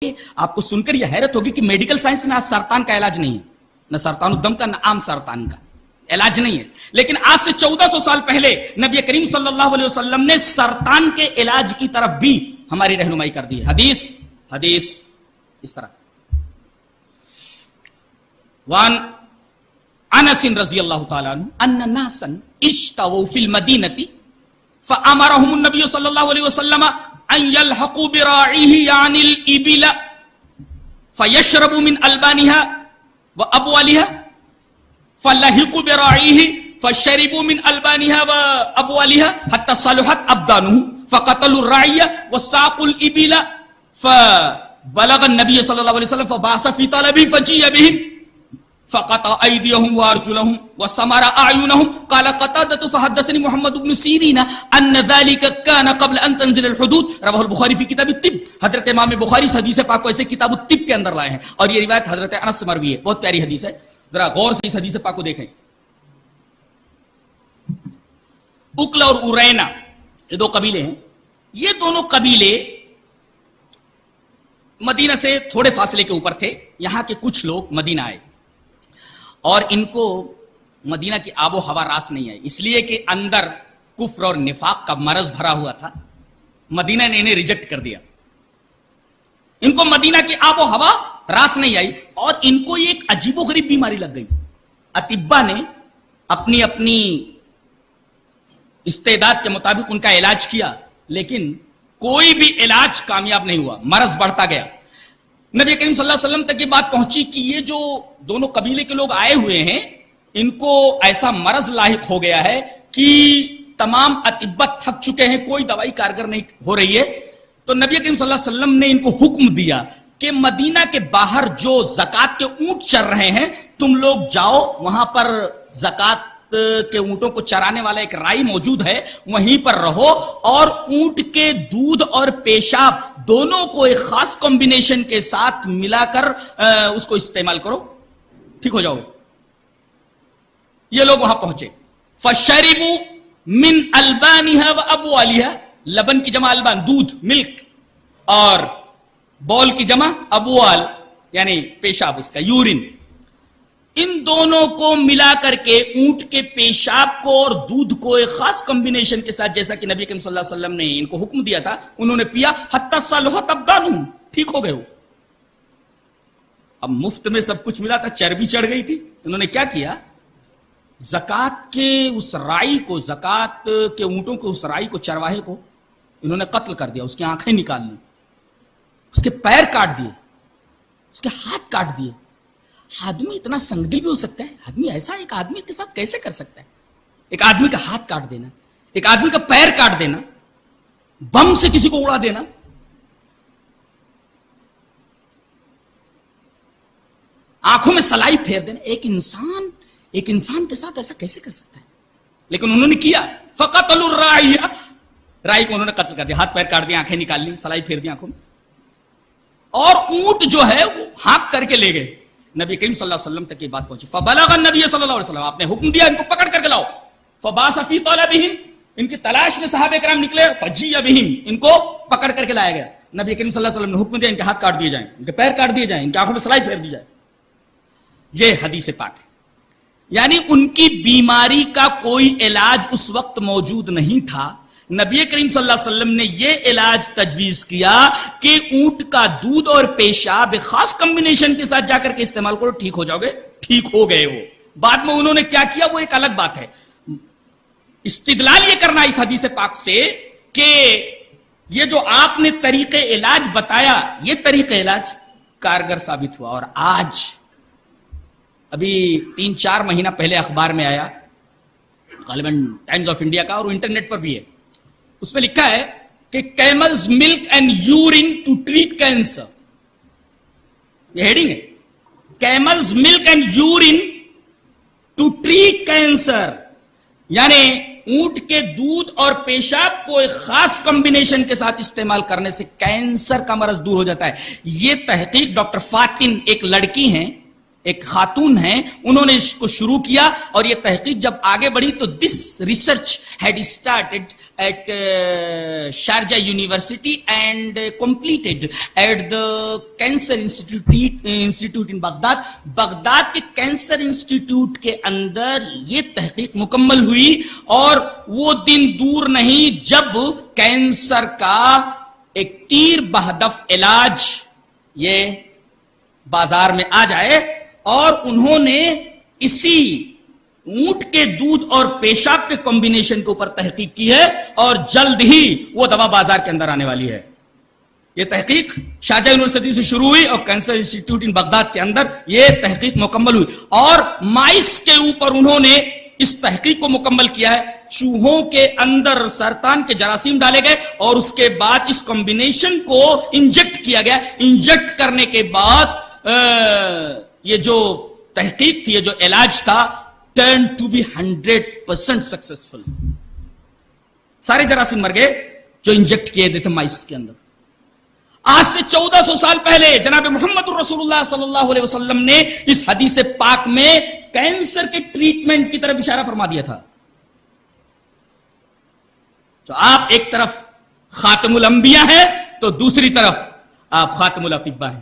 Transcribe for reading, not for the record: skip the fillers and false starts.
آپ کو سن کر یہ حیرت ہوگی کہ میڈیکل سائنس میں آج سرطان کا علاج نہیں ہے، نہ سرطان الدم کا، نہ عام سرطان کا علاج نہیں ہے، لیکن آج سے 1400 سال پہلے نبی کریم صلی اللہ علیہ وسلم نے سرطان کے علاج کی طرف بھی ہماری رہنمائی کر دی ہے۔ حدیث اس طرح وان انس رضی اللہ تعالی عنہ ان ناسا اشتووا فی المدینہ فامرهم النبی صلی اللہ علیہ وسلم ان يلحقوا براعيه يعني الابل فيشربوا من البانها وابوالها فلحقوا براعيه فشربوا من البانها وابوالها حتى صلحت ابدانهم فقتلوا الراعي وساقوا الابل فبلغ النبي صلى الله عليه وسلم فبعث في طلبهم فجيء بهم فقطع ايديهم وارجلهم وسمر اعينهم قال قتادة فحدثني محمد بن سيرين ان ذلك كان قبل ان تنزل الحدود رواه البخاری فی کتاب الطب۔ حضرت امام بخاری اس حدیث پاک کو ایسے کتاب الطب کے اندر لائے ہیں اور یہ روایت حضرت انس سے مروی ہے، بہت پیاری حدیث ہے، ذرا غور سے اس حدیث پاک کو دیکھیں۔ اکل اور ارینا یہ دو قبیلے ہیں، یہ دونوں قبیلے مدینہ سے تھوڑے فاصلے کے اوپر تھے۔ یہاں کے کچھ لوگ مدینہ آئے اور ان کو مدینہ کی آب و ہوا راس نہیں آئی، اس لیے کہ اندر کفر اور نفاق کا مرض بھرا ہوا تھا، مدینہ نے انہیں ریجیکٹ کر دیا، ان کو مدینہ کی آب و ہوا راس نہیں آئی اور ان کو یہ ایک عجیب و غریب بیماری لگ گئی۔ اطباء نے اپنی اپنی استعداد کے مطابق ان کا علاج کیا، لیکن کوئی بھی علاج کامیاب نہیں ہوا، مرض بڑھتا گیا۔ نبی کریم صلی اللہ علیہ وسلم تک یہ بات پہنچی کہ یہ جو دونوں قبیلے کے لوگ آئے ہوئے ہیں ان کو ایسا مرض لاحق ہو گیا ہے کہ تمام اطباء تھک چکے ہیں، کوئی دوائی کارگر نہیں ہو رہی ہے۔ تو نبی کریم صلی اللہ علیہ وسلم نے ان کو حکم دیا کہ مدینہ کے باہر جو زکوٰۃ کے اونٹ چر رہے ہیں تم لوگ جاؤ، وہاں پر زکوٰۃ کے اونٹوں کو چرانے والا ایک رائی موجود ہے، وہیں پر رہو اور اونٹ کے دودھ اور پیشاب دونوں کو ایک خاص کمبینیشن کے ساتھ ملا کر اس کو استعمال کرو، ٹھیک ہو جاؤ۔ یہ لوگ وہاں پہنچے، فشربوا من البانها وابوالها، لبن کی جمع البان دودھ ملک، اور بول کی جمع ابوال یعنی پیشاب، اس کا یورین، ان دونوں کو ملا کر کے اونٹ کے پیشاب کو اور دودھ کو ایک خاص کمبینیشن کے ساتھ، جیسا کہ نبی کریم صلی اللہ علیہ وسلم نے ان کو حکم دیا تھا، انہوں نے پیا، حتی صلحت ابدانہم، ٹھیک ہو گئے وہ۔ اب مفت میں سب کچھ ملا تھا، چربی چڑھ گئی تھی، انہوں نے کیا کیا، زکوٰۃ کے اس رائی کو، زکوٰۃ کے اونٹوں کے اس رائی کو، چرواہے کو انہوں نے قتل کر دیا، اس کی آنکھیں نکال لی، اس کے پیر کاٹ دیے، اس کے ہاتھ کاٹ دیے۔ آدمی اتنا سنگدل بھی ہو سکتا ہے؟ آدمی ایسا ایک آدمی کے ساتھ کیسے کر سکتا ہے؟ ایک آدمی کا ہاتھ کاٹ دینا، ایک آدمی کا پیر کاٹ دینا، بم سے کسی کو اڑا دینا۔ آنکھوں میں سلائی پھیر دینا، ایک انسان کے ساتھ ایسا کیسے کر سکتا ہے؟ لیکن انہوں نے کیا، فقتلوا الراعی، رائی کو انہوں نے قتل کر دیا، ہاتھ پیر کاٹ دیا، آنکھیں نکال لی، سلائی پھیر دی آنکھوں میں، اور اونٹ جو ہے وہ ہانک کر کے لے گئے۔ نبی کریم صلی اللہ علیہ وسلم تک یہ بات پہنچی، فبلغ النبی صلی اللہ علیہ وسلم، آپ نے حکم دیا ان کو پکڑ کر کے لاؤ، فبعث فی طلبہم، ان کی تلاش میں صحابہ کرام نکلے، فجیء بہم، ان کو پکڑ کر کے لایا گیا۔ نبی کریم صلی اللہ علیہ وسلم نے حکم دیا ان کے ہاتھ کاٹ دیے جائیں، ان کے پیر کاٹ دیے جائیں، ان کی آنکھوں میں سلائی پھیر دی جائے۔ یہ حدیث پاک ہے، یعنی ان کی بیماری کا کوئی علاج اس وقت موجود نہیں تھا، نبی کریم صلی اللہ علیہ وسلم نے یہ علاج تجویز کیا کہ اونٹ کا دودھ اور پیشاب ایک خاص کمبینیشن کے ساتھ جا کر کے استعمال کرو، ٹھیک ہو جاؤ گے، ٹھیک ہو گئے وہ۔ بعد میں انہوں نے کیا کیا وہ ایک الگ بات ہے۔ استدلال یہ کرنا اس حدیث پاک سے کہ یہ جو آپ نے طریقہ علاج بتایا، یہ طریقہ علاج کارگر ثابت ہوا، اور آج ابھی 3-4 مہینہ پہلے اخبار میں آیا، غالباً ٹائمز آف انڈیا کا اور انٹرنیٹ پر بھی ہے، اس میں لکھا ہے کہ camels milk and urine to treat cancer, یہ ہیڈنگ ہے، camels milk and urine to treat cancer, یعنی اونٹ کے دودھ اور پیشاب کو ایک خاص کمبینیشن کے ساتھ استعمال کرنے سے کینسر کا مرض دور ہو جاتا ہے۔ یہ تحقیق ڈاکٹر فاتن ایک لڑکی ہیں، ایک خاتون ہیں، انہوں نے اس کو شروع کیا، اور یہ تحقیق جب آگے بڑھی تو دس research head started at Sharjah University and completed at the Cancer Institute in Baghdad. Baghdad کے کینسر انسٹیٹیوٹ کے اندر یہ تحقیق مکمل ہوئی اور وہ دن دور نہیں جب کینسر کا ایک تیر بہدف علاج یہ بازار میں آ جائے، اور انہوں نے اسی اونٹ کے دودھ اور پیشاب کے کمبینیشن کے اوپر تحقیق کی ہے، اور جلد ہی وہ دوا بازار کے اندر آنے والی ہے. یہ تحقیق شارجہ یونیورسٹی سے شروع ہوئی اور کینسر انسٹیٹیوٹ ان بغداد کے اندر یہ تحقیق مکمل ہوئی، اور مائس کے اوپر انہوں نے اس تحقیق کو مکمل کیا ہے. چوہوں کے اندر سرطان کے جراثیم ڈالے گئے اور اس کے بعد اس کمبینیشن کو انجیکٹ کیا گیا. انجیکٹ کرنے کے بعد یہ جو تحقیق تھی، یہ جو علاج تھا، turn to be 100% successful. سارے جراثیم مر گئے جو انجیکٹ کیے تھے مائس کے اندر. آج سے 1400 سال پہلے جناب محمد رسول اللہ صلی اللہ علیہ وسلم نے اس حدیث پاک میں کینسر کے ٹریٹمنٹ کی طرف اشارہ فرما دیا تھا. تو آپ ایک طرف خاتم الانبیاء ہیں تو دوسری طرف آپ خاتم الاطباء ہیں.